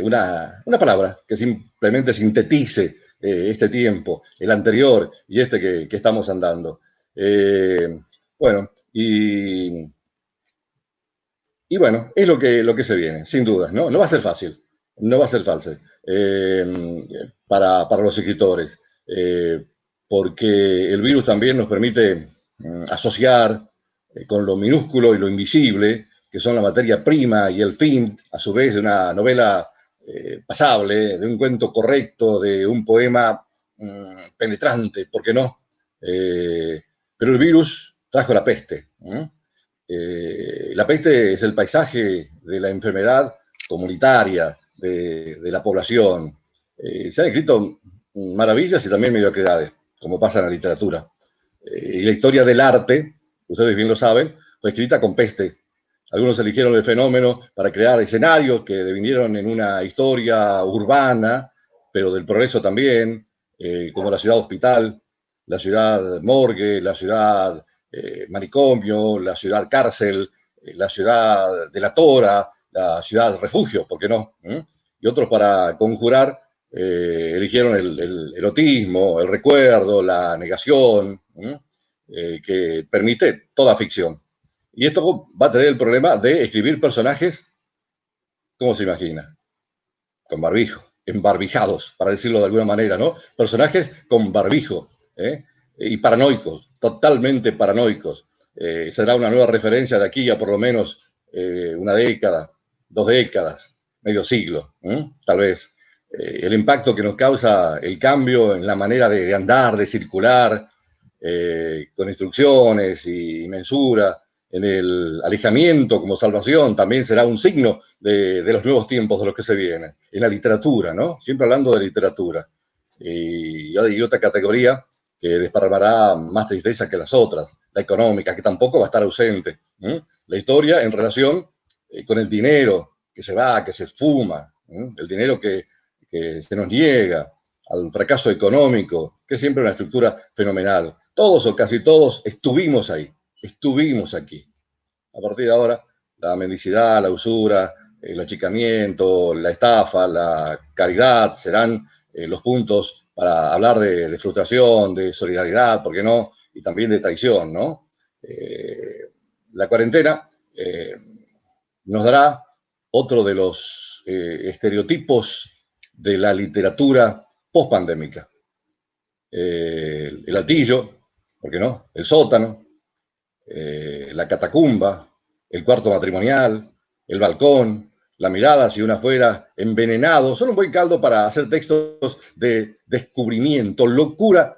Una palabra que simplemente sintetice este tiempo, el anterior y este que estamos andando. Bueno, y bueno, es lo que se viene, sin dudas, ¿no? No va a ser fácil, no va a ser fácil para los escritores, porque el virus también nos permite asociar con lo minúsculo y lo invisible, que son la materia prima y el fin, a su vez, de una novela pasable, de un cuento correcto, de un poema penetrante, ¿por qué no? Pero el virus trajo la peste. La peste es el paisaje de la enfermedad comunitaria de la población. Se han escrito maravillas y también mediocridades, como pasa en la literatura. Y la historia del arte, ustedes bien lo saben, fue escrita con peste. Algunos eligieron el fenómeno para crear escenarios que devinieron en una historia urbana, pero del progreso también, como la ciudad hospital, la ciudad morgue, la ciudad manicomio, la ciudad cárcel, la ciudad de la tora, la ciudad refugio, ¿por qué no? Y otros para conjurar eligieron el erotismo, el recuerdo, la negación, que permite toda ficción. Y esto va a tener el problema de escribir personajes, ¿cómo se imagina? Con barbijo, embarbijados, para decirlo de alguna manera, ¿no? Personajes con barbijo, y paranoicos, totalmente paranoicos. Será una nueva referencia de aquí a por lo menos una década, 2 décadas, medio siglo, tal vez. El impacto que nos causa el cambio en la manera de andar, de circular, con instrucciones y mensura, en el alejamiento como salvación, también será un signo de los nuevos tiempos de los que se vienen. En la literatura, ¿no? Siempre hablando de literatura. Y otra categoría que desparramará más tristeza que las otras, la económica, que tampoco va a estar ausente. La historia en relación con el dinero que se va, que se esfuma, el dinero que se nos niega, al fracaso económico, que es siempre una estructura fenomenal. Todos o casi todos estuvimos ahí, estuvimos aquí. A partir de ahora, la mendicidad, la usura, el achicamiento, la estafa, la caridad serán los puntos para hablar de frustración, de solidaridad, ¿por qué no? Y también de traición, ¿no? La cuarentena nos dará otro de los estereotipos de la literatura post-pandémica. El altillo, ¿por qué no? El sótano, la catacumba, el cuarto matrimonial, el balcón, la mirada hacia una afuera, envenenado, son un buen caldo para hacer textos de descubrimiento, locura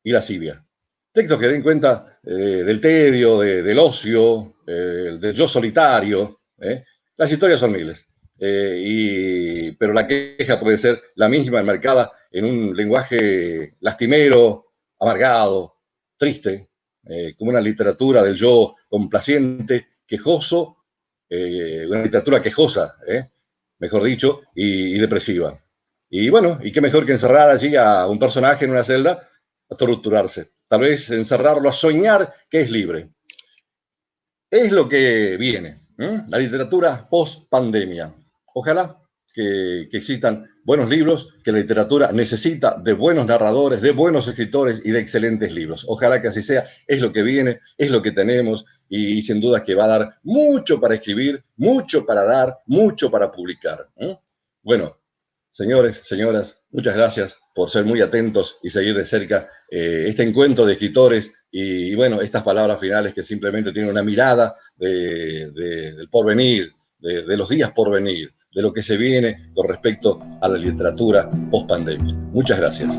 y lascivia. Textos que den cuenta del tedio, del ocio, del yo solitario. Las historias son miles. Pero la queja puede ser la misma, enmarcada en un lenguaje lastimero, amargado, triste, como una literatura del yo complaciente, quejoso, una literatura quejosa, mejor dicho, y depresiva. Y bueno, y qué mejor que encerrar allí a un personaje en una celda a torturarse. Tal vez encerrarlo a soñar que es libre. Es lo que viene, la literatura post-pandemia. Ojalá que existan buenos libros, que la literatura necesita de buenos narradores, de buenos escritores y de excelentes libros. Ojalá que así sea, es lo que viene, es lo que tenemos y sin duda que va a dar mucho para escribir, mucho para dar, mucho para publicar. Bueno, señores, señoras, muchas gracias por ser muy atentos y seguir de cerca este encuentro de escritores y bueno, estas palabras finales que simplemente tienen una mirada del porvenir, de los días por venir, de lo que se viene con respecto a la literatura post-pandemia. Muchas gracias.